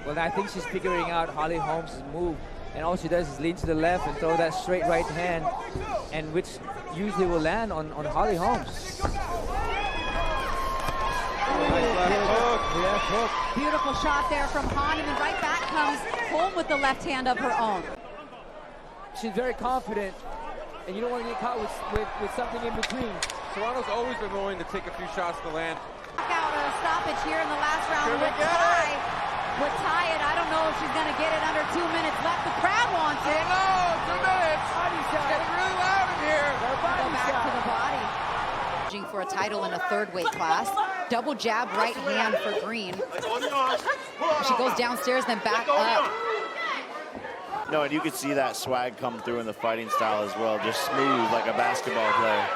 Well, I think she's figuring out Holm's move. And all she does is lean to the left and throw that straight right hand, and which usually will land on Holm's. Beautiful shot there from Holm, and then right back comes Holm with the left hand of her own. She's very confident, and you don't want to get caught with something in between. Serrano's always been willing to take a few shots to land. Out a stoppage here in the last round would tie it. I don't know if she's going to get it under 2 minutes left. The crowd wants it. No, 2 minutes. It's getting really loud in here. Go back to the body. For a title in a third weight class. Double jab right hand for Green. She goes downstairs, then back up. No, and you could see that swag come through in the fighting style as well. Just smooth like a basketball player.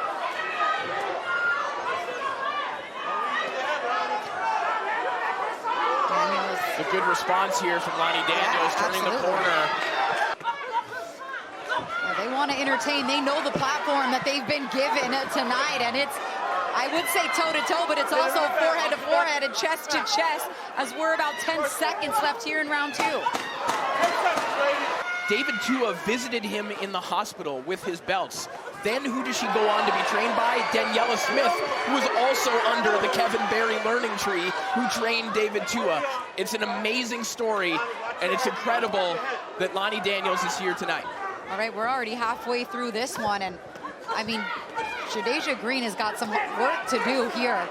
A good response here from Lani Daniels, turning the corner. They want to entertain. They know the platform that they've been given tonight, and it's, I would say toe-to-toe, but it's also forehead to forehead and chest to chest, as we're about 10 seconds left here in round 2. David Tua visited him in the hospital with his belts. Then who does she go on to be trained by? Daniela Smith, who was also under the Kevin Barry learning tree, who trained David Tua. It's an amazing story, and it's incredible that Lani Daniels is here tonight. All right, we're already halfway through this one, and I mean, Shadasia Green has got some work to do here,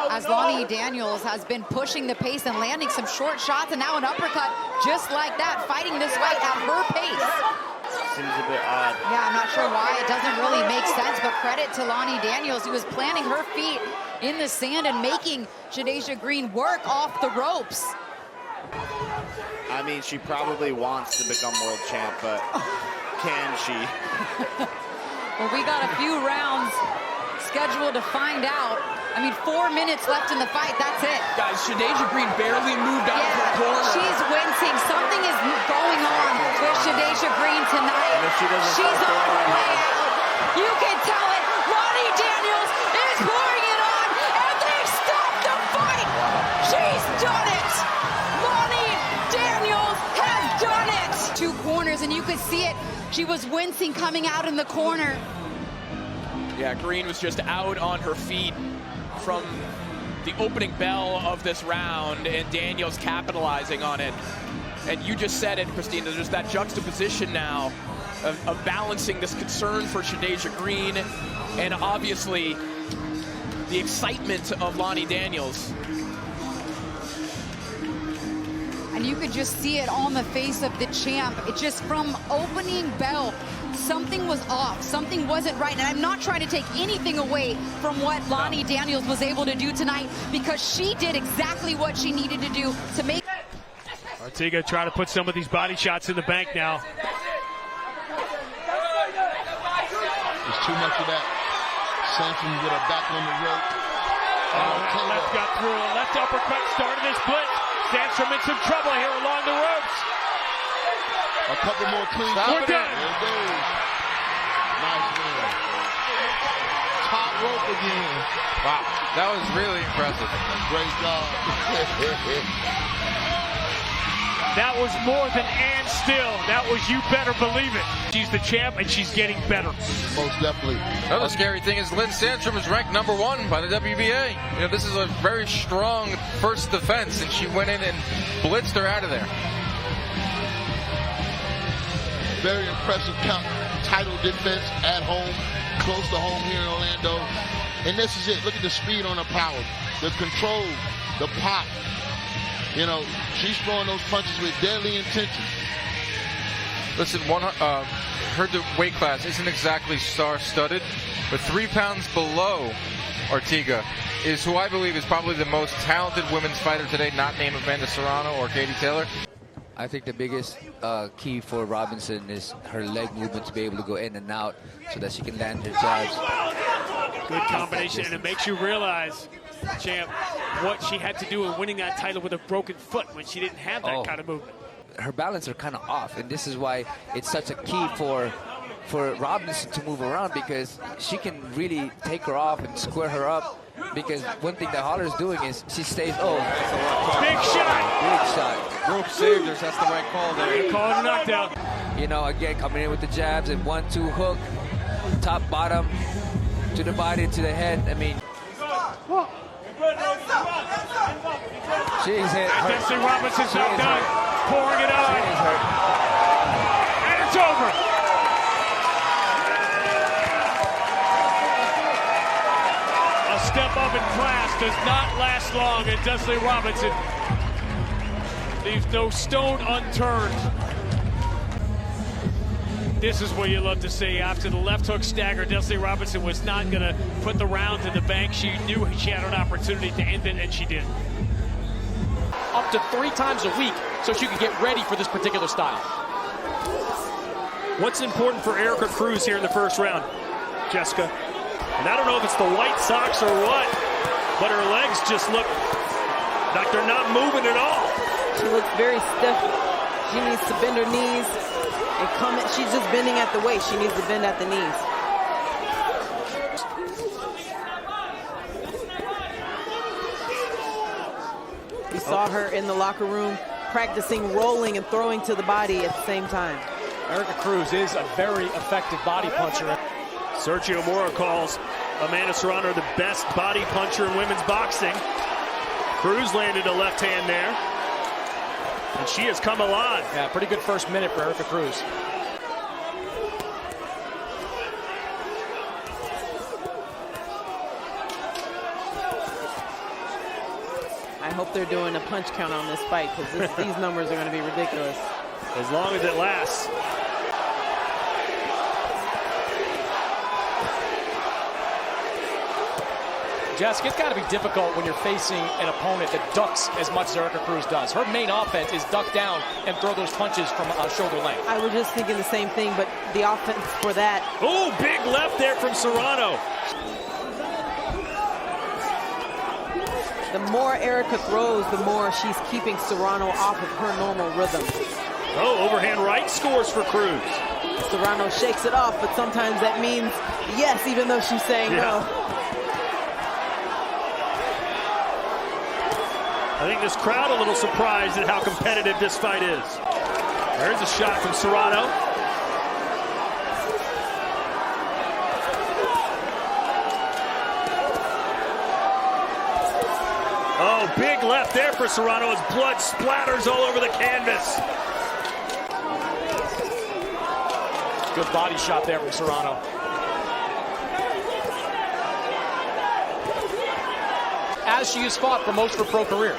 as Lani Daniels has been pushing the pace and landing some short shots, and now an uppercut just like that, fighting this fight at her pace. Seems a bit odd. Yeah, I'm not sure why. It doesn't really make sense, but credit to Lani Daniels, who was planting her feet in the sand and making Shadasia Green work off the ropes. I mean, she probably wants to become world champ, but can she? Well, we got a few rounds scheduled to find out. I mean, 4 minutes left in the fight, that's it. Guys, Shadasia Green barely moved out of her corner. She's wincing. Something is going on with Shadasia Green tonight. She's on her way out. You can tell it. Lani Daniels is pouring it on, and they stopped the fight. She's done it. Lani Daniels has done it. 2 corners, and you could see it. She was wincing coming out in the corner. Yeah, Green was just out on her feet from the opening bell of this round, and Daniels capitalizing on it. And you just said it, Christina, there's that juxtaposition now of balancing this concern for Shadasia Green and obviously the excitement of Lani Daniels. And you could just see it on the face of the champ. It just from opening bell, something was off, something wasn't right. And I'm not trying to take anything away from what Lani Daniels was able to do tonight, because she did exactly what she needed to do to make. Artiga trying to put some of these body shots in the bank now. There's too much of that. Sandstrom with her back on the rope. Left got through, a left uppercut started this blitz. Sandstrom in some trouble here along the ropes. A couple more clean. We're done. There it goes. Nice win. Top rope again. Wow, that was really impressive. Great job. That was more than and still. That was you better believe it. She's the champ, and she's getting better. Most definitely. Another scary thing is Linn Sandstrom is ranked #1 by the WBA. You know, this is a very strong first defense, and she went in and blitzed her out of there. Very impressive title defense at home, close to home here in Orlando. And this is it. Look at the speed on her power, the control, the pop. You know, she's throwing those punches with deadly intention. Listen, her weight class isn't exactly star-studded, but 3 pounds below Artiga is who I believe is probably the most talented women's fighter today, not named Amanda Serrano or Katie Taylor. I think the biggest key for Robinson is her leg movement, to be able to go in and out so that she can land her jabs. Good combination, and it makes you realize, champ, what she had to do in winning that title with a broken foot when she didn't have that kind of movement. Her balance are kind of off, and this is why it's such a key for Robinson to move around, because she can really take her off and square her up Because one thing that Holler is doing is she stays. Oh, Big shot. big shot. Rope saved her. That's the right call there. Call it a knockdown. You know, again, coming in with the jabs and 1-2 hook, top, bottom, to the body, to the head. I mean, she's hit. Desley Robinson's not done. Pouring it on. She is hurt. And it's over. A step up in class does not last long, and Desley Robinson leaves no stone unturned. This is what you love to see. After the left hook stagger, Desley Robinson was not going to put the round in the bank. She knew she had an opportunity to end it, and she did. Up to 3 times a week so she could get ready for this particular style. What's important for Erika Cruz here in the first round, Jessica? And I don't know if it's the white socks or what, but her legs just look like they're not moving at all. She looks very stiff. She needs to bend her knees and come in. She's just bending at the waist. She needs to bend at the knees. We saw her in the locker room practicing rolling and throwing to the body at the same time. Erika Cruz is a very effective body puncher. Sergio Mora calls Amanda Serrano the best body puncher in women's boxing. Cruz landed a left hand there, and she has come alive. Yeah, pretty good first minute for Erika Cruz. I hope they're doing a punch count on this fight, because these numbers are going to be ridiculous. As long as it lasts. Jessica, it's got to be difficult when you're facing an opponent that ducks as much as Erika Cruz does. Her main offense is duck down and throw those punches from shoulder length. I was just thinking the same thing, but the offense for that. Oh, big left there from Serrano. The more Erika throws, the more she's keeping Serrano off of her normal rhythm. Oh, overhand right scores for Cruz. Serrano shakes it off, but sometimes that means yes, even though she's saying no. I think this crowd a little surprised at how competitive this fight is. There's a shot from Serrano. Oh, big left there for Serrano as blood splatters all over the canvas. Good body shot there from Serrano. As she has fought for most of her pro career.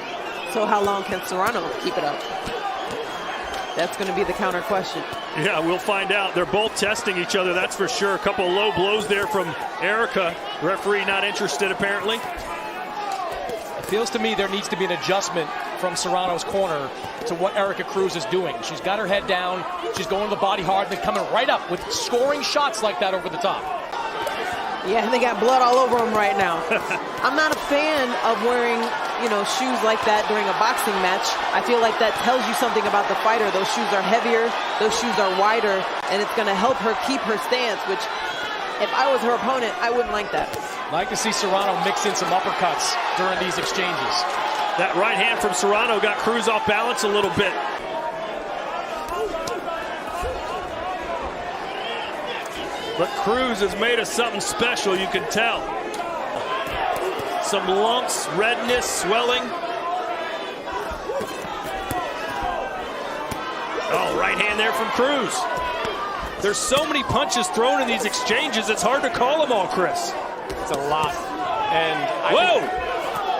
So how long can Serrano keep it up? That's going to be the counter question. Yeah, we'll find out. They're both testing each other, that's for sure. A couple of low blows there from Erika. Referee not interested, apparently. It feels to me there needs to be an adjustment from Serrano's corner to what Erika Cruz is doing. She's got her head down. She's going to the body hard and then coming right up with scoring shots like that over the top. Yeah, and they got blood all over them right now. I'm not a fan of wearing, shoes like that during a boxing match. I feel like that tells you something about the fighter. Those shoes are heavier, those shoes are wider, and it's going to help her keep her stance, which if I was her opponent, I wouldn't like that. Like to see Serrano mix in some uppercuts during these exchanges. That right hand from Serrano got Cruz off balance a little bit. But Cruz is made of something special, you can tell. Some lumps, redness, swelling. Oh, right hand there from Cruz. There's so many punches thrown in these exchanges, it's hard to call them all, Chris. It's a lot. And whoa!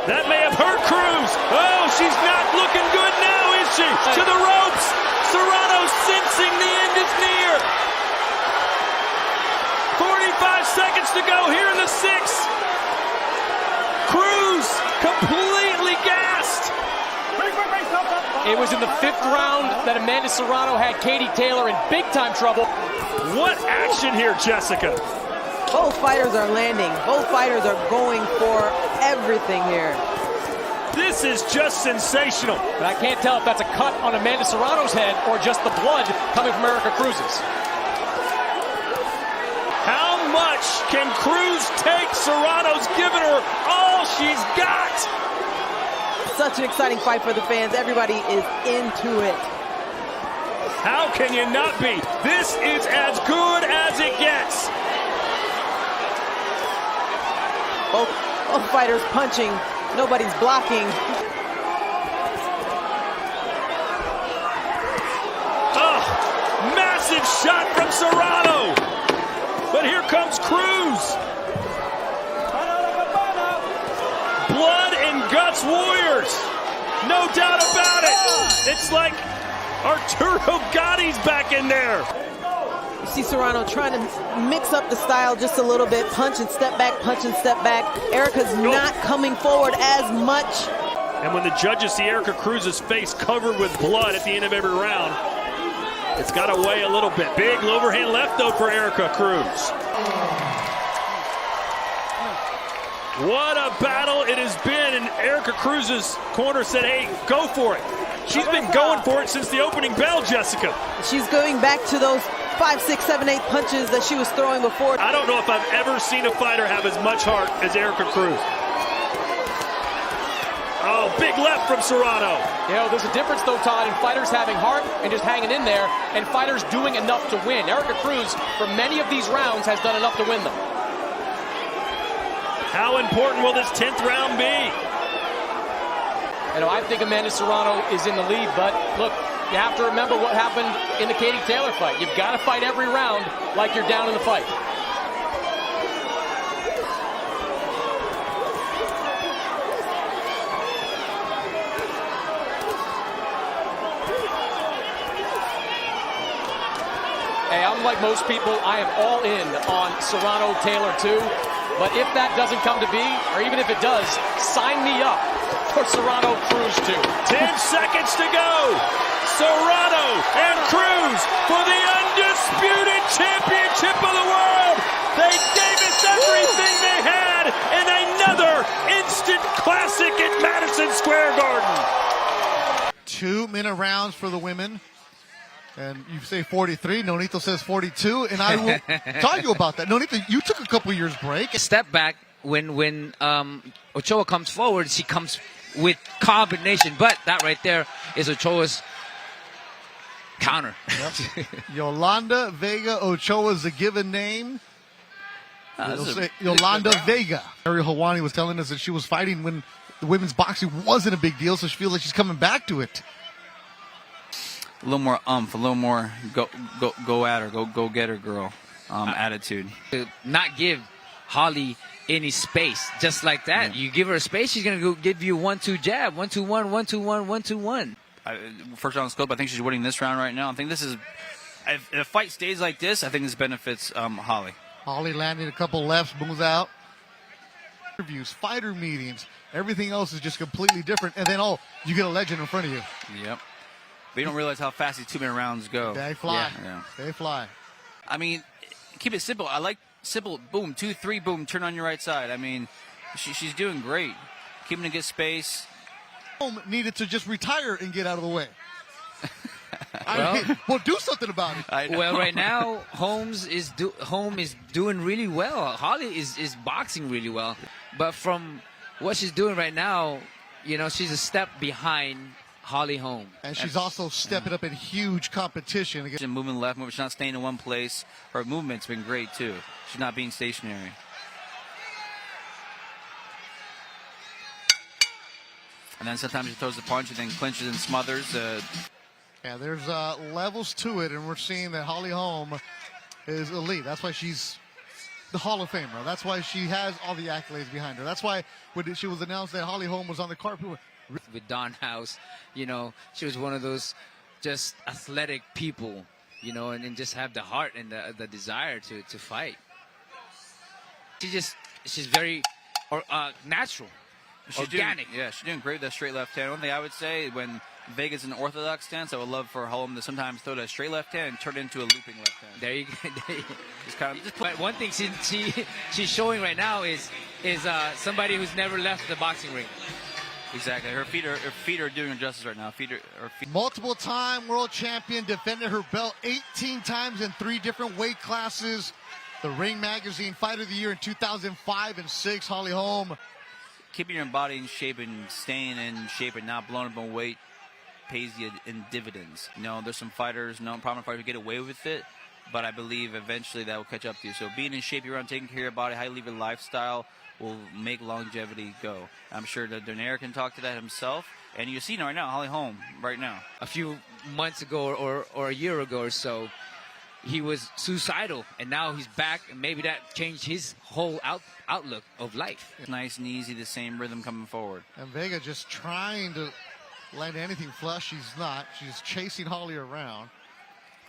That may have hurt Cruz. Oh, she's not looking good now, is she? To the ropes. Serrano sensing the end is near. 45 seconds to go here in the 6th. Cruz completely gassed. It was in the 5th round that Amanda Serrano had Katie Taylor in big-time trouble. What action here, Jessica? Both fighters are landing. Both fighters are going for everything here. This is just sensational. But I can't tell if that's a cut on Amanda Serrano's head or just the blood coming from Erika Cruz's. How much can Cruz take? Serrano's given her all she's got. Such an exciting fight for the fans. Everybody is into it. How can you not be? This is as good as it gets. Both fighters punching. Nobody's blocking. Oh, massive shot from Serrano. But here comes Cruz. Blood and guts warriors. No doubt about it. It's like Arturo Gotti's back in there. You see Serrano trying to mix up the style just a little bit. Punch and step back, punch and step back. Erika's not coming forward as much. And when the judges see Erika Cruz's face covered with blood at the end of every round, it's got to weigh a little bit. Big overhand left, though, for Erika Cruz. What a battle it has been, and Erika Cruz's corner said, hey, go for it. She's been going for it since the opening bell, Jessica. She's going back to those 5, 6, 7, 8 punches that she was throwing before. I don't know if I've ever seen a fighter have as much heart as Erika Cruz. Oh, big left from Serrano. You know, there's a difference, though, Todd, in fighters having heart and just hanging in there, and fighters doing enough to win. Erika Cruz, for many of these rounds, has done enough to win them. How important will this 10th round be? You know, I think Amanda Serrano is in the lead, but look, you have to remember what happened in the Katie Taylor fight. You've got to fight every round like you're down in the fight. Hey, I'm like most people, I am all in on Serrano Taylor too. But if that doesn't come to be, or even if it does, sign me up for Serrano Cruz too. 10 seconds to go. Serrano and Cruz for the undisputed championship of the world. They gave us everything they had in another instant classic at Madison Square Garden. 2-minute rounds for the women. And you say 43, Nonito says 42, and I will talk to you about that. Nonito, you took a couple years break. Step back when Ochoa comes forward, she comes with combination, but that right there is Ochoa's counter. Yep. Yolanda Vega Ochoa is a given name. Yolanda Vega. Ariel Hawani was telling us that she was fighting when the women's boxing wasn't a big deal, so she feels like she's coming back to it. A little more a little more go at her, go get her, girl attitude. Not give Holly any space, just like that. Yeah. You give her a space, she's gonna go give you 1-2 jab, 1-2-1, 1-2-1, 1-2-1. First round scope, I think she's winning this round right now. I think this is, if the fight stays like this, I think this benefits Holly. Holly landing a couple lefts, moves out. Interviews, fighter meetings, everything else is just completely different. And then you get a legend in front of you. Yep. But you don't realize how fast these 2-minute rounds go. They fly. Yeah. They fly. I mean, keep it simple. I like simple. Boom, 2, 3, boom, turn on your right side. I mean, she's doing great. Keeping a good space. Holm needed to just retire and get out of the way. Do something about it. Well, right now, Holm is doing really well. Holly is boxing really well. But from what she's doing right now, you know, she's a step behind Holly Holm. And she's also stepping up in huge competition. She's moving left, she's not staying in one place. Her movement's been great, too. She's not being stationary. And then sometimes she throws the punch and then clinches and smothers. Yeah, there's levels to it, and we're seeing that Holly Holm is elite. That's why she's the Hall of Famer. That's why she has all the accolades behind her. That's why when she was announced that Holly Holm was on the card, people were, with Don House, you know, she was one of those just athletic people, you know, and just have the heart and the desire to fight. She's very natural, organic. She's doing great with that straight left hand. One thing I would say, when Vega's an orthodox stance, I would love for Holm to sometimes throw that straight left hand and turn it into a looping left hand. There you go. But one thing she's showing right now is somebody who's never left the boxing ring. Exactly. Her feet are doing her justice right now. Multiple-time world champion, defended her belt 18 times in 3 different weight classes. The Ring Magazine Fighter of the Year in 2005 and 6, Holly Holm. Keeping your body in shape and staying in shape and not blowing up on weight pays you in dividends. You know, there's some fighters, prominent fighters who get away with it, but I believe eventually that will catch up to you. So being in shape, you're around taking care of your body, how you live your lifestyle will make longevity go. I'm sure that Erika can talk to that himself. And you're seeing right now, Holly Holm, right now. A few months ago or a year ago or so, he was suicidal, and now he's back, and maybe that changed his whole outlook of life. Nice and easy, the same rhythm coming forward. And Vega just trying to land anything flush. She's not. She's chasing Holly around.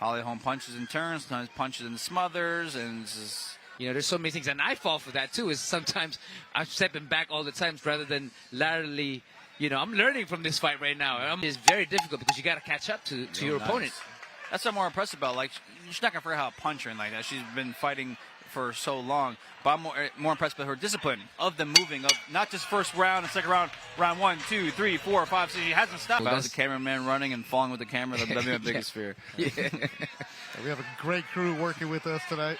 Holly Holm punches and turns, sometimes punches and smothers, and just... You know, there's so many things, and I fall for that too, is sometimes I'm stepping back all the times rather than laterally. You know, I'm learning from this fight right now. It's very difficult because you got to catch up to your opponent. That's what I'm more impressed about. Like, she's not going to forget how to punch her and like that. She's been fighting for so long. But I'm more impressed with her discipline of the moving, of not just first round and second round, round 1, 2, 3, 4, 5, 6. She hasn't stopped. Well, the cameraman running and falling with the camera, that'd be my biggest fear. Yeah. We have a great crew working with us tonight.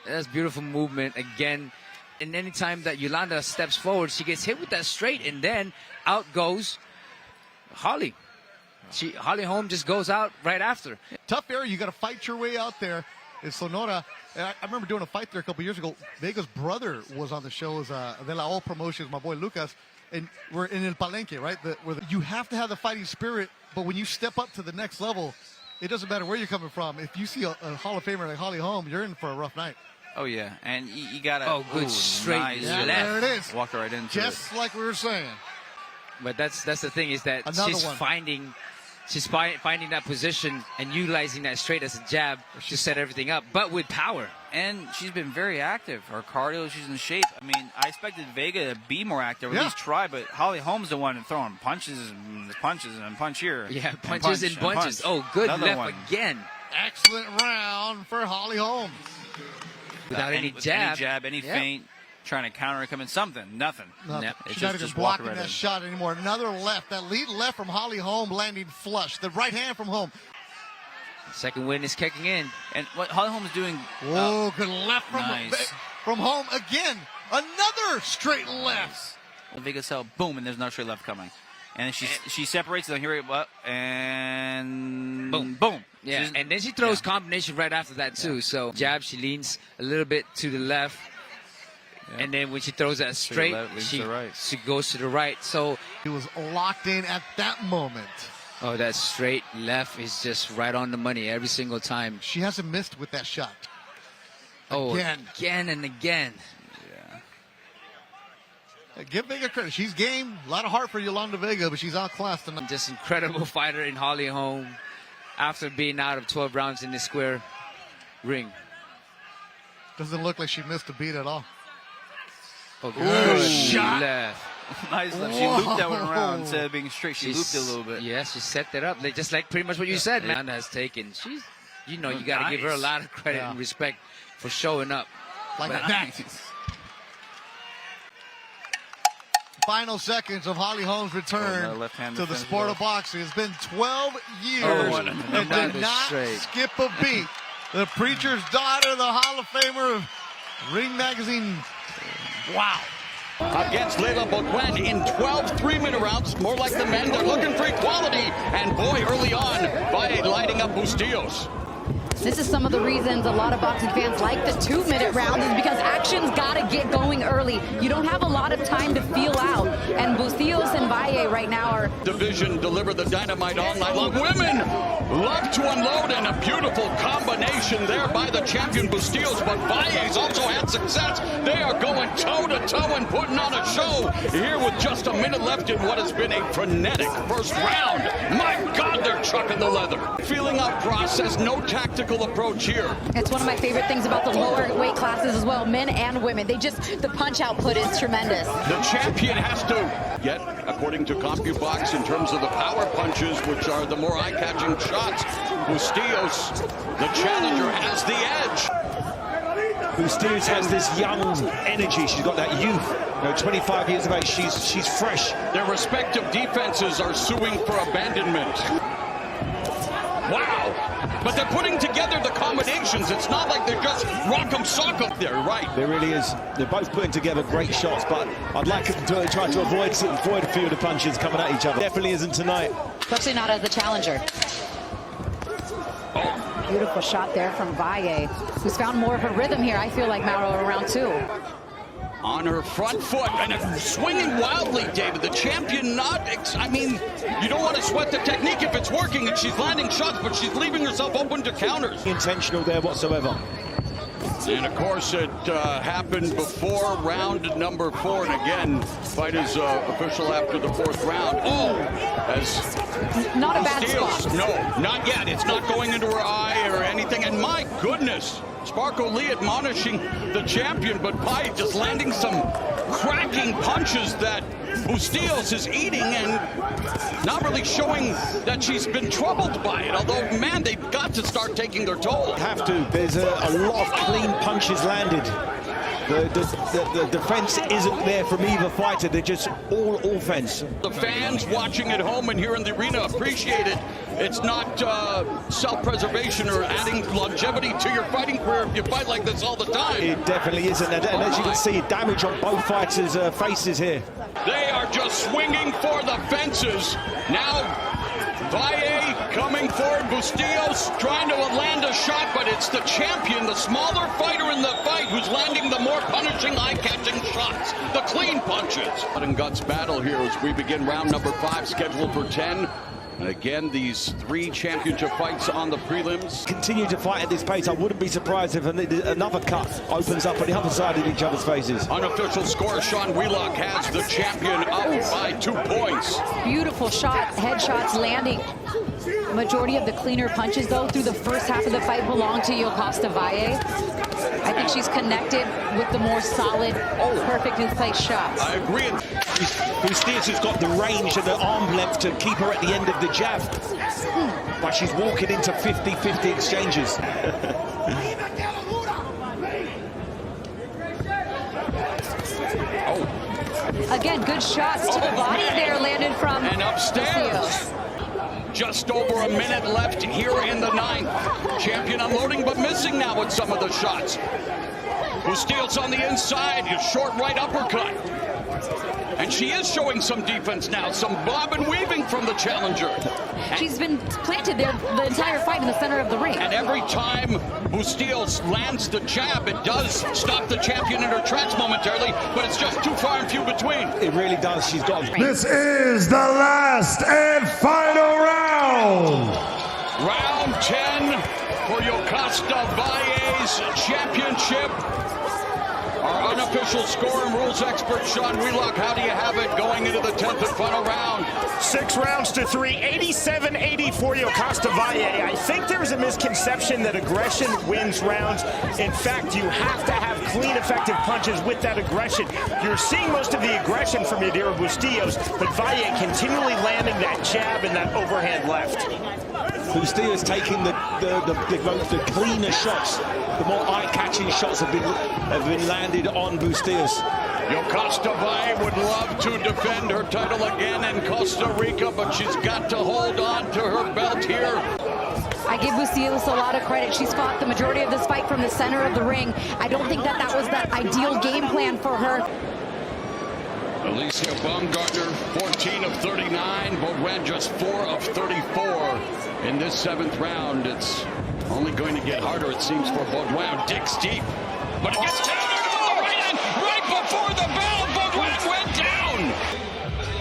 That's beautiful movement again. And any time that Yolanda steps forward, she gets hit with that straight, and then out goes Holly. Holly Holm just goes out right after. Tough area. You got to fight your way out there. In Sonora, and I remember doing a fight there a couple years ago. Vega's brother was on the show as De La O Promotions, my boy Lucas, and we're in El Palenque, right? You have to have the fighting spirit, but when you step up to the next level, it doesn't matter where you're coming from. If you see a Hall of Famer like Holly Holm, you're in for a rough night. Oh, yeah. And you got to... Oh, good straight nice left. There it is. Walked right into Just like we were saying. But that's the thing, is that she's finding that position and utilizing that straight as a jab to set everything up, but with power. And she's been very active. Her cardio, she's in shape. I mean, I expected Vega to be more active, or at least try, but Holly Holm's the one throwing punches and punch here. Yeah, punches and bunches. Oh, good left again. Excellent round for Holly Holm. Without any jab. Any feint, trying to counter it, coming something, nothing. She's not even blocking that shot anymore. Another left. That lead left from Holly Holm landing flush. The right hand from Holm. Second win is kicking in. And what Holly Holm is doing... Whoa, good left from Holm again. Another straight left. Vega cell, boom, and there's another straight left coming. And she separates, and here, and boom. Yeah, and then she throws combination right after that too. So jab, she leans a little bit to the left. Yeah. And then when she throws that straight, she goes to the right. So he was locked in at that moment. Oh, that straight left is just right on the money every single time. She hasn't missed with that shot. Again and again. Yeah. Give Vega credit. She's game. A lot of heart for Yolanda Vega, but she's outclassed tonight. Just incredible fighter in Holly Holm after being out of 12 rounds in the square ring. Doesn't look like she missed a beat at all. Oh, good shot. Left. Nice left. She looped that one around instead of being straight. She looped it a little bit. Yeah, she set that up. Just like pretty much what you said, man. Yolanda has taken. You got to give her a lot of credit and respect for showing up. Like that. Final seconds of Holly Holm's return to the sport of boxing. It's been 12 years and did not skip a beat. The preacher's daughter, the Hall of Famer of Ring Magazine. Wow. Against Layla Boquen in 12 3-minute rounds. More like the men. They're looking for equality. And boy, early on, Valle lighting up Bustillos. This is some of the reasons a lot of boxing fans like the 2-minute rounds, is because action's got to get going early. You don't have a lot of time to feel out. And Bustillos and Valle right now are... Division deliver the dynamite all night long. Women love to unload, and a beautiful combination there by the champion Bustillos. But Valle's also had success. They are going toe-to-toe and putting on a show here with just a minute left in what has been a frenetic first round. My God, they're chucking the leather. Feeling out process, no tactical approach here. It's one of my favorite things about the lower weight classes as well, men and women. The punch output is tremendous. The champion has to, yet according to CompuBox, in terms of the power punches, which are the more eye-catching shots, Bustillos, the challenger, has the edge. Bustillos has this young energy. She's got that youth. 25 years of age. She's fresh. Their respective defenses are suing for abandonment. Wow. but they're putting together the combinations. It's not like they're just rock'em sock'em. They're right. There really is. They're both putting together great shots, but I'd like them to try to avoid a few of the punches coming at each other. Definitely isn't tonight. Especially not as the challenger. Beautiful shot there from Valle, who's found more of a rhythm here, I feel like, Mauro, around 2. On her front foot and swinging wildly, David. The champion I mean, you don't want to sweat the technique if it's working and she's landing shots, but she's leaving herself open to counters. Intentional there whatsoever. And of course it happened before round number 4, and again, fight is official after the 4th round. Oh, as not a bad spot. No, not yet. It's not going into her eye or anything. And my goodness, Sparkle Lee admonishing the champion, but Valle just landing some cracking punches that Bustillos is eating and not really showing that she's been troubled by it. Although, man, they've got to start taking their toll. Have to. There's a lot of clean punches landed. The defense isn't there from either fighter. They're just all offense. The fans watching at home and here in the arena appreciate it. It's not self-preservation or adding longevity to your fighting career if you fight like this all the time. It definitely isn't. And as you can see, damage on both fighters' faces here. They are just swinging for the fences. Now, Valle coming forward. Bustillos trying to land a shot, but it's the champion, the smaller fighter in the fight, who's landing the more punishing, eye-catching shots, the clean punches. Blood and guts battle here as we begin round number 5, scheduled for 10. And again, these 3 championship fights on the prelims. Continue to fight at this pace. I wouldn't be surprised if another cut opens up on the other side of each other's faces. Unofficial score, Sean Wheelock has the champion up by 2 points. Beautiful shot, headshots landing. Majority of the cleaner punches, though, through the first half of the fight belong to Yokasta Valle. I think she's connected with the more solid, perfect in-place shots. I agree. Bustillos has got the range and the arm length to keep her at the end of the jab. But she's walking into 50-50 exchanges. Again, good shots to the body there landed from and upstairs. Bustillos. Just over a minute left here in the 9th. Champion unloading, but missing now with some of the shots. Bustillos on the inside, a short right uppercut. And she is showing some defense now, some bob and weaving from the challenger. She's been planted there the entire fight in the center of the ring. And every time Bustillos lands the jab, it does stop the champion in her tracks momentarily, but it's just too far and few between. It really does. She's got... This is the last and final round. Round 10 for Yokasta Valle's championship. Our unofficial score and rules expert, Sean Wheelock, how do you have it going into the 10th and final round? 6 rounds to 3, 87-80 for Yokasta Valle. I think there's a misconception that aggression wins rounds. In fact, you have to have clean, effective punches with that aggression. You're seeing most of the aggression from Yadira Bustillos, but Valle continually landing that jab and that overhand left. Bustillos taking the cleaner shots, the more eye-catching shots have been landed on Bustillos. Yokasta Valle would love to defend her title again in Costa Rica, but she's got to hold on to her belt here. I give Bustillos a lot of credit. She's fought the majority of this fight from the center of the ring. I don't think that was the ideal game plan for her. Alicia Baumgartner, 14 of 39, Baudouin just 4 of 34 in this 7th round. It's only going to get harder, it seems, for Baudouin. Digs deep, but it gets down into the right end, right before the bell. Baudouin went down.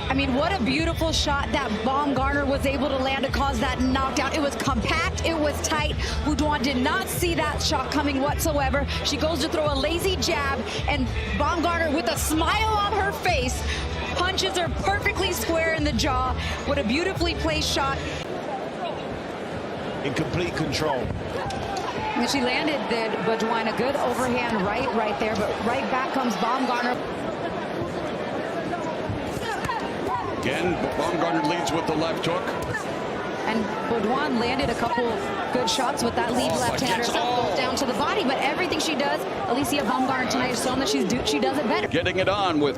I mean, what a beautiful shot that Baumgartner was able to land to cause that knockdown. It was compact, it was tight. Baudouin did not see that shot coming whatsoever. She goes to throw a lazy jab, and Baumgartner, with a smile on her face, punches her perfectly square in the jaw. What a beautifully placed shot. In complete control. And she landed Baudouin a good overhand right there, but right back comes Baumgartner. Again, Baumgartner leads with the left hook. And Baudouin landed a couple good shots with that lead left-hander. Goes down to the body, but everything she does, Alicia Baumgartner tonight has shown that she does it better. Getting it on with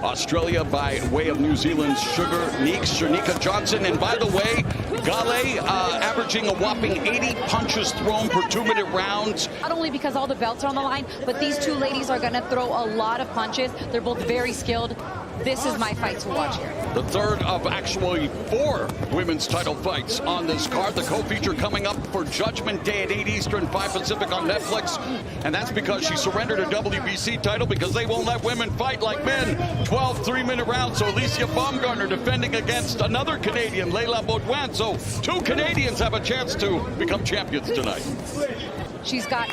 Australia by way of New Zealand's Sugar Neeks, Cherneka Johnson. And by the way, Galle averaging a whopping 80 punches thrown per 2-minute rounds. Not only because all the belts are on the line, but these two ladies are going to throw a lot of punches. They're both very skilled. This is my fight to watch here. The third of actually 4 women's title fights on this card. The co-feature coming up for Judgment Day at 8 Eastern, 5 Pacific on Netflix. And that's because she surrendered her WBC title because they won't let women fight like men. 12 3-minute rounds. So Alicia Baumgartner defending against another Canadian, Leila Baudouin. So 2 Canadians have a chance to become champions tonight. She's got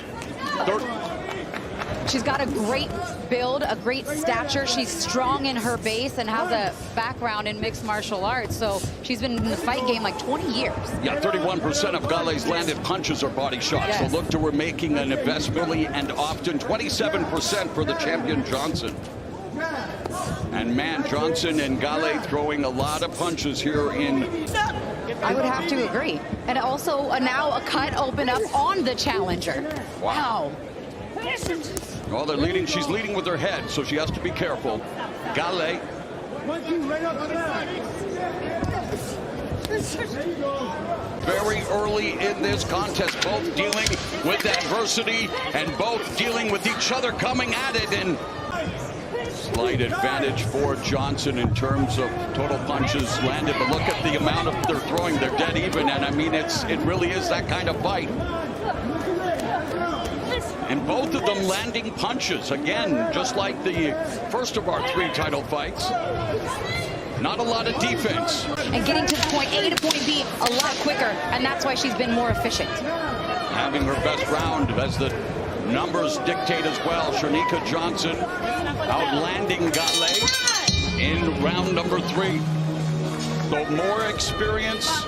a great build, a great stature. She's strong in her base and has a background in mixed martial arts. So she's been in the fight game like 20 years. Yeah, 31% of Galle's landed punches are body shots. Yes. So look to her making an investment early and often. 27% for the champion Johnson. And man, Johnson and Galle throwing a lot of punches here in... I would have to agree. And also now a cut open up on the challenger. Wow. Well, they're leading. She's leading with her head, so she has to be careful. Galle. Very early in this contest, both dealing with adversity and both dealing with each other coming at it. And slight advantage for Johnson in terms of total punches landed. But look at the amount of they're throwing. They're dead even. And I mean, it really is that kind of fight. And both of them landing punches. Again, just like the first of our 3 title fights. Not a lot of defense. And getting to point A to point B a lot quicker. And that's why she's been more efficient. Having her best round as the numbers dictate as well. Cherneka Johnson outlanding Galle in round number 3. So more experience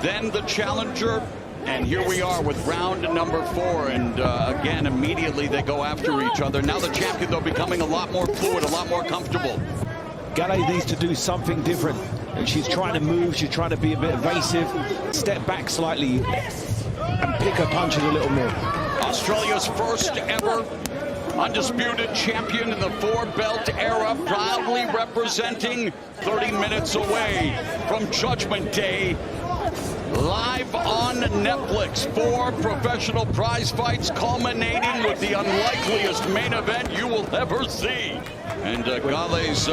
than the challenger. And here we are with round number 4, and again, immediately they go after each other. Now the champion, though, becoming a lot more fluid, a lot more comfortable. Galle needs to do something different. And she's trying to move, she's trying to be a bit evasive, step back slightly, and pick her punches a little more. Australia's first ever undisputed champion in the 4-belt era, proudly representing 30 minutes away from Judgment Day. Live on Netflix, 4 professional prize fights culminating with the unlikeliest main event you will ever see. And Galle's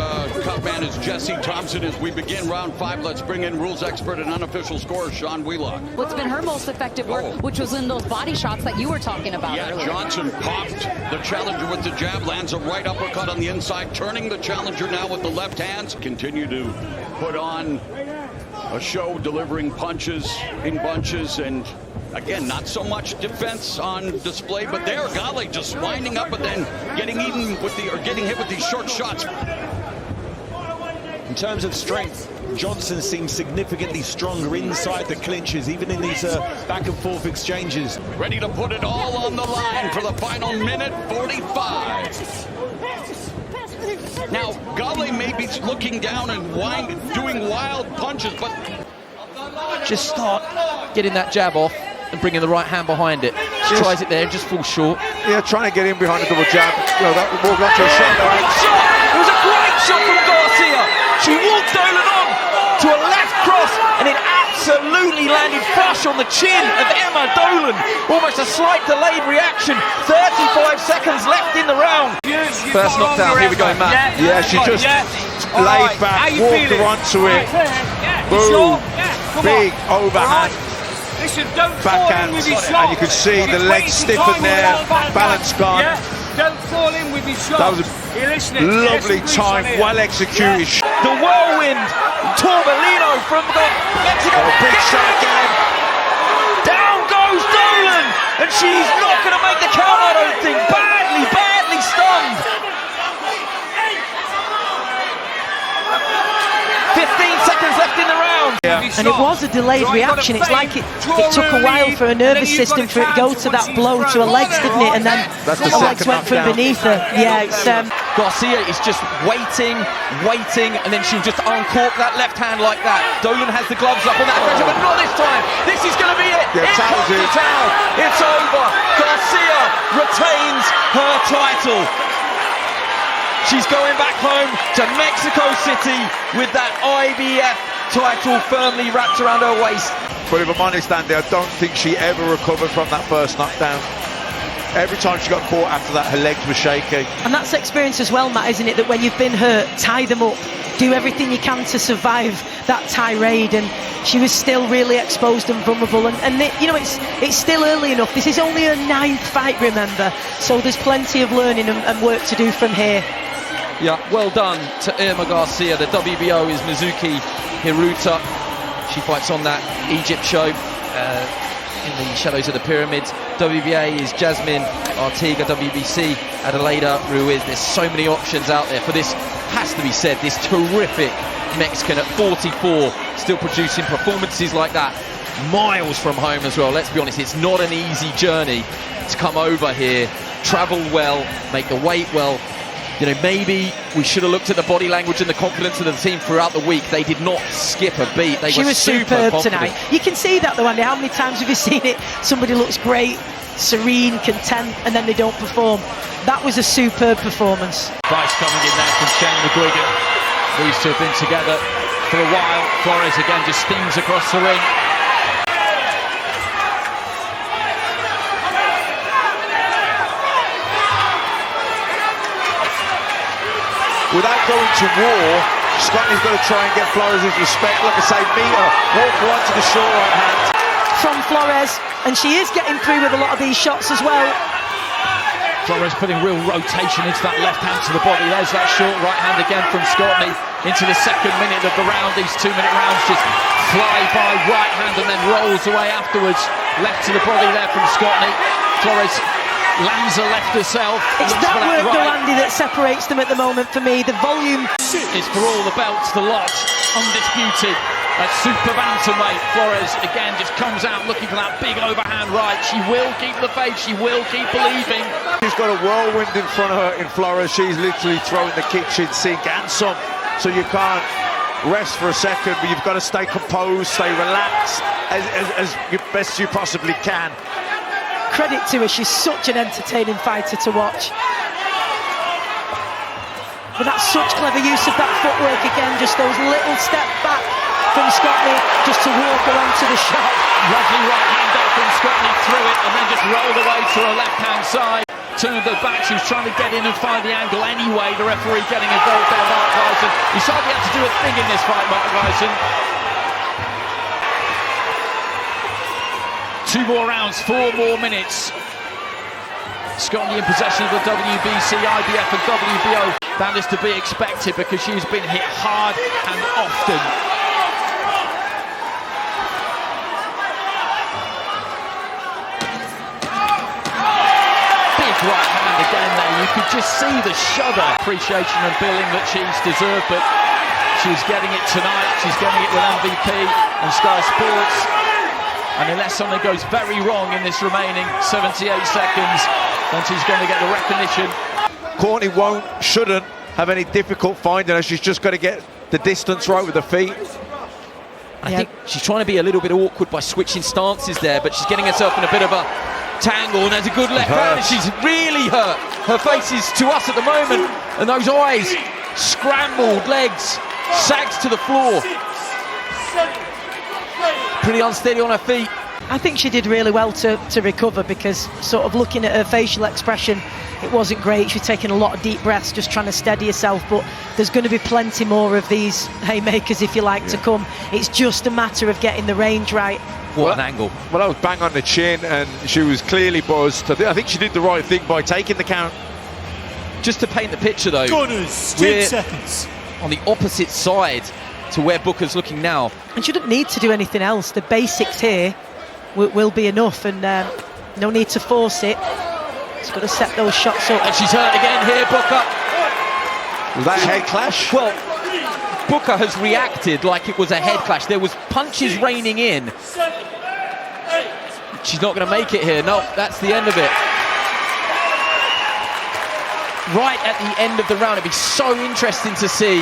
cup man is Jesse Thompson. As we begin round 5, let's bring in rules expert and unofficial scorer Sean Wheelock. What's been her most effective work, which was in those body shots that you were talking about earlier. Johnson popped the challenger with the jab, lands a right uppercut on the inside, turning the challenger now with the left hands. Continue to put on a show, delivering punches in bunches, and again, not so much defense on display, but there, Galle just winding up and then getting hit with these short shots. In terms of strength, Johnson seems significantly stronger inside the clinches, even in these back and forth exchanges. Ready to put it all on the line for the final minute 45. Now, Galle may be looking down and doing wild punches, but... Just start getting that jab off and bringing the right hand behind it. She tries it there, just falls short. Yeah, trying to get in behind the double jab. You know, that will walk onto a shot. Great shot! It was a great shot from Garcia. She walked Dolan on to a left cross, and it absolutely landed flush on the chin of Emma Dolan. Almost a slight delayed reaction. 35 seconds left in the round. First knockdown, here we go, Matt. Yeah, she just laid back, walked her onto it. Boom. Big overhand. Listen, don't backhand, and you can see the legs stiffen there, balance gone. Don't fall in with his shot. That was a lovely time, well executed. The whirlwind, Torbellino from Mexico. Big shot again. Down goes Dolan, and she's not going to make the count, I don't think. Badly stunned. 15 seconds left in the round. And it was a delayed reaction. It's like it took a while for her nervous system for it to go to that blow to her legs, didn't it? And then the legs went from beneath her. Yeah, it's Garcia is just waiting, and then she'll just uncork that left hand like that. Dolan has the gloves up on that pressure, but not this time. This is going to be it. It's over. Garcia retains her title. She's going back home to Mexico City with that IBF title firmly wrapped around her waist. But if I'm honest, Andy, I don't think she ever recovered from that first knockdown. Every time she got caught after that, her legs were shaking. And that's experience as well, Matt, isn't it? That when you've been hurt, tie them up, do everything you can to survive that tirade. And she was still really exposed and vulnerable. And you know, it's still early enough. This is only her 9th fight, remember. So there's plenty of learning and work to do from here. Yeah, well done to Irma Garcia. The WBO is Mizuki Hiruta. She fights on that Egypt show in the Shadows of the Pyramids. WBA is Jasmine, Artiga, WBC, Adelaida, Ruiz. There's so many options out there for this, has to be said, this terrific Mexican at 44, still producing performances like that. Miles from home as well, let's be honest, it's not an easy journey to come over here, travel well, make the weight well. You know, maybe we should have looked at the body language and the confidence of the team throughout the week. They did not skip a beat. She was superb tonight. You can see that though, Andy. How many times have you seen it? Somebody looks great, serene, content, and then they don't perform. That was a superb performance. Price coming in there from Shane McGuigan. These two have been together for a while. Flores again just steams across the ring. Without going to war, Scotland's got to try and get Flores' respect. Like I say, meet her, walk one to the short right hand. From Flores, and she is getting through with a lot of these shots as well. Flores putting real rotation into that left hand to the body. There's that short right hand again from Scotland into the second minute of the round. These 2-minute rounds just fly by, right hand and then rolls away afterwards. Left to the body there from Scotland. Flores lands her left herself. It's that work, Yolanda, that separates them at the moment for me. The volume is for all the belts, the lot, undisputed. A super bantamweight. Flores again just comes out looking for that big overhand right. She will keep the faith. She will keep believing. She's got a whirlwind in front of her in Flores. She's literally throwing the kitchen sink and some. So you can't rest for a second, but you've got to stay composed, stay relaxed as best you possibly can. Credit to her, she's such an entertaining fighter to watch. But that's such clever use of that footwork again, just those little steps back from Scotland just to walk her onto the shot. Lovely right hand there from Scotland through it and then just rolled away to her left hand side. Turned her back, she was trying to get in and find the angle anyway. The referee getting involved there, Mark Bryson. He hardly had to do a thing in this fight, Mark Bryson. 2 more rounds, 4 more minutes. Scotland in possession of the WBC, IBF and WBO. That is to be expected because she's been hit hard and often. Big right hand again there. You could just see the shudder. Appreciation and billing that she's deserved, but she's getting it tonight. She's getting it with MVP and Sky Sports. And unless something goes very wrong in this remaining 78 seconds, then she's going to get the recognition. Courtney shouldn't have any difficult finding her. She's just got to get the distance right with her feet. I think she's trying to be a little bit awkward by switching stances there, but she's getting herself in a bit of a tangle, and there's a good left hand, and she's really hurt. Her face is to us at the moment, and those eyes, scrambled legs, sags to the floor. Pretty unsteady on her feet. I think she did really well to recover, because sort of looking at her facial expression, it wasn't great. She's taking a lot of deep breaths, just trying to steady herself, but there's going to be plenty more of these haymakers, if you like, to come. It's just a matter of getting the range right. What an angle. Well, that was bang on the chin, and she was clearly buzzed. I think she did the right thing by taking the count. Just to paint the picture, though, Corners, 10 seconds. On the opposite side to where Booker's looking now. And she doesn't need to do anything else. The basics here will be enough, and no need to force it. She's got to set those shots up. And she's hurt again here, Booker. Was that a head clash? Well, Booker has reacted like it was a head clash. There was punches raining in. She's not going to make it here. No, that's the end of it. Right at the end of the round, it'd be so interesting to see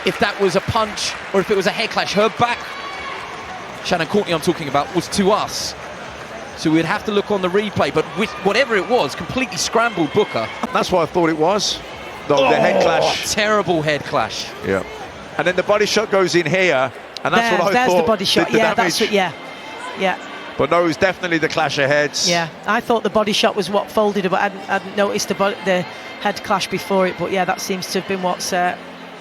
if that was a punch or if it was a head clash. Her back, Shannon Courtney I'm talking about, was to us. So we'd have to look on the replay, but whatever it was, completely scrambled Booker. That's what I thought it was. The head clash. Terrible head clash. Yeah. And then the body shot goes in here, and that's what I there's thought. The body shot. did the Yeah, damage. that's it. Yeah. But no, it was definitely the clash of heads. Yeah, I thought the body shot was what folded, but I hadn't noticed the head clash before it. But yeah, that seems to have been what's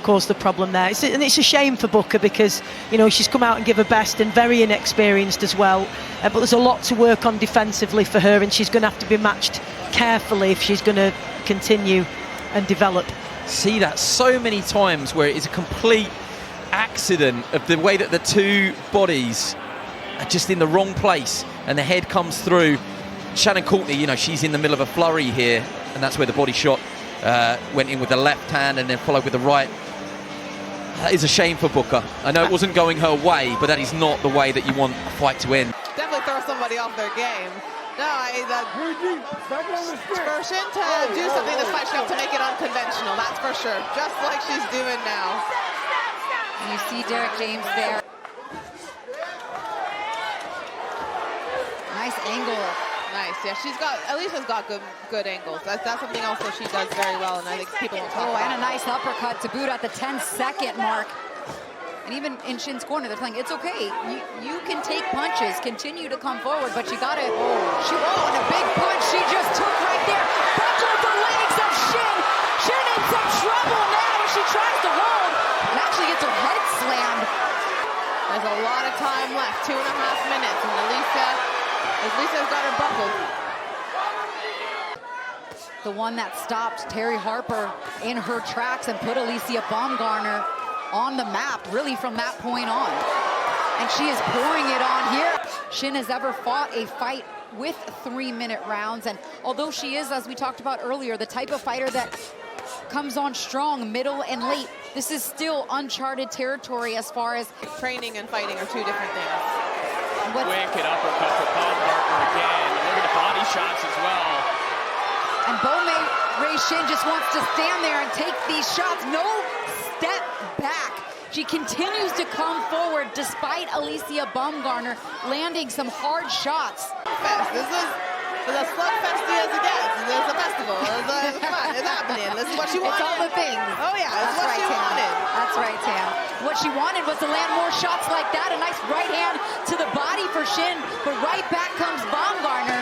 caused the problem there. And it's a shame for Booker because, you know, she's come out and give her best and very inexperienced as well. But there's a lot to work on defensively for her, and she's going to have to be matched carefully if she's going to continue and develop. See that so many times where it is a complete accident of the way that the two bodies are just in the wrong place and the head comes through. Shannon Courtney, you know, she's in the middle of a flurry here, and that's where the body shot went in with the left hand and then followed with the right. That is a shame for Booker. I know it wasn't going her way, but that is not the way that you want a fight to end. Definitely throw somebody off their game. No, for Shin to do something this fight, she has to make it unconventional, that's for sure. Just like she's doing now. You see Derek James there. Nice angle. Nice, yeah. Alicia's got good angles. That's something else that she does very well, and I think people will talk about. And a nice uppercut to boot at the 10-second mark. And even in Shin's corner, they're playing, it's okay. You can take punches, continue to come forward, but you gotta, and a big punch she just took right there. Buckled the legs of Shin. Shin in some trouble now as she tries to hold and actually gets her head slammed. There's a lot of time left, 2.5 minutes, and Alicia's got her buckled. The one that stopped Terry Harper in her tracks and put Alicia Baumgartner on the map, really from that point on. And she is pouring it on here. Shin has ever fought a fight with 3-minute rounds, and although she is, as we talked about earlier, the type of fighter that comes on strong, middle and late, this is still uncharted territory as far as training and fighting are two different things. Wicked uppercut for Baumgartner again. Look at the body shots as well. And Ray Shin just wants to stand there and take these shots. No step back. She continues to come forward despite Alicia Baumgartner landing some hard shots. This is as slugfest as it gets. There's a festival. It's happening. This is what she wanted. It's all the things. Oh yeah, that's what she wanted. That's right, Tam. What she wanted was to land more shots like that. A nice right hand to the body for Shin, but right back comes Baumgartner,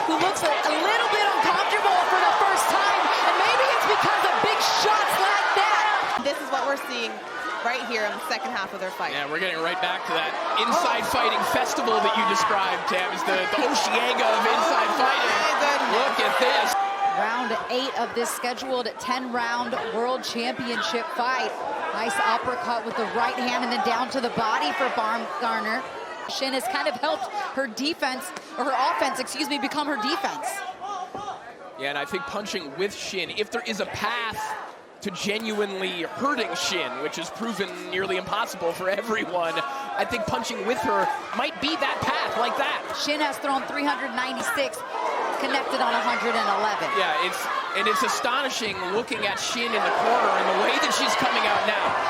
who looks a little bit uncomfortable for the first time, and maybe it's because of big shots like that. This is what we're seeing right here in the second half of their fight. Yeah, we're getting right back to that inside fighting festival that you described, Tam. It's the Oceaga of inside fighting. Look at this. Round 8 of this scheduled 10-round world championship fight. Nice uppercut with the right hand and then down to the body for Baumgartner. Shin has kind of helped her defense, or her offense, excuse me, become her defense. Yeah, and I think punching with Shin, if there is a path to genuinely hurting Shin, which has proven nearly impossible for everyone, I think punching with her might be that path, like that. Shin has thrown 396, connected on 111. Yeah, it's astonishing looking at Shin in the corner and the way that she's coming out now.